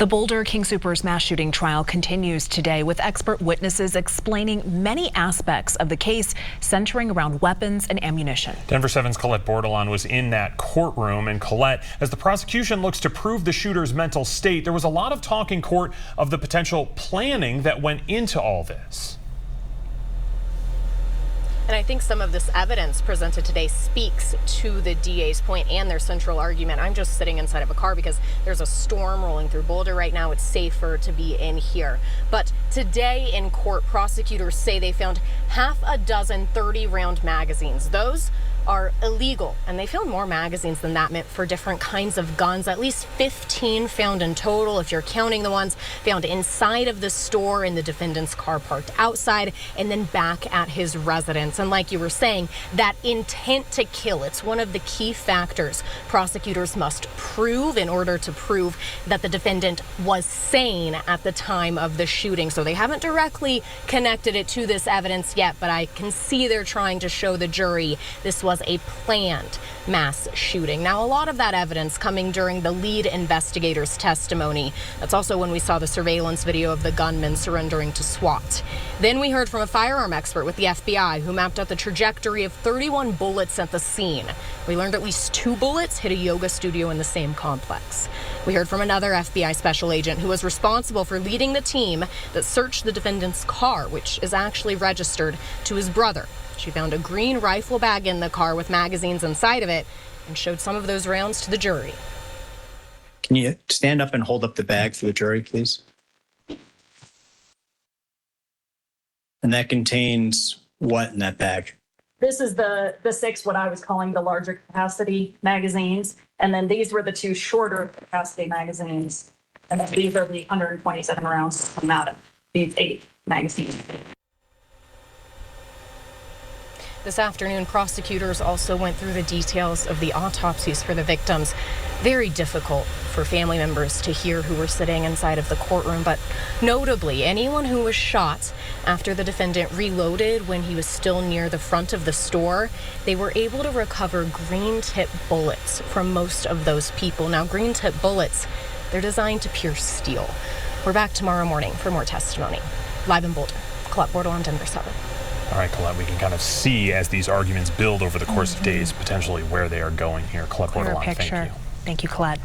The Boulder King Soopers mass shooting trial continues today with expert witnesses explaining many aspects of the case centering around weapons and ammunition. Denver 7's Colette Bordelon was in that courtroom. And Colette, as the prosecution looks to prove the shooter's mental state, there was a lot of talk in court of the potential planning that went into all this. And I think some of this evidence presented today speaks to the DA's point and their central argument. I'm just sitting inside of a car because there's a storm rolling through Boulder right now. It's safer to be in here. But today in court, prosecutors say they found half a dozen 30-round magazines. Those are illegal, and they found more magazines than that meant for different kinds of guns. At least 15 found in total, if you're counting the ones found inside of the store, in the defendant's car parked outside, and then back at his residence. And like you were saying, that intent to kill, it's one of the key factors prosecutors must prove in order to prove that the defendant was sane at the time of the shooting. So they haven't directly connected it to this evidence yet, but I can see they're trying to show the jury this was a planned mass shooting. Now, a lot of that evidence coming during the lead investigator's testimony. That's also when we saw the surveillance video of the gunman surrendering to SWAT. Then we heard from a firearm expert with the FBI who mapped out the trajectory of 31 bullets at the scene. We learned at least 2 bullets hit a yoga studio in the same complex. We heard from another FBI special agent who was responsible for leading the team that searched the defendant's car, which is actually registered to his brother. She found a green rifle bag in the car with magazines inside of it and showed some of those rounds to the jury. Can you stand up and hold up the bag for the jury, please? And that contains what in that bag? This is the 6, what I was calling the larger capacity magazines. And then these were the 2 shorter capacity magazines. And then these are the 127 rounds come out of these 8 magazines. This afternoon, prosecutors also went through the details of the autopsies for the victims. Very difficult for family members to hear who were sitting inside of the courtroom, but notably, anyone who was shot after the defendant reloaded when he was still near the front of the store, they were able to recover green tip bullets from most of those people. Now, green tip bullets, they're designed to pierce steel. We're back tomorrow morning for more testimony. Live in Boulder, Colette Bordelon, Denver 7. All right, Colette, we can kind of see as these arguments build over the course of days potentially where they are going here. Colette Bordelon, thank you. Thank you, Colette.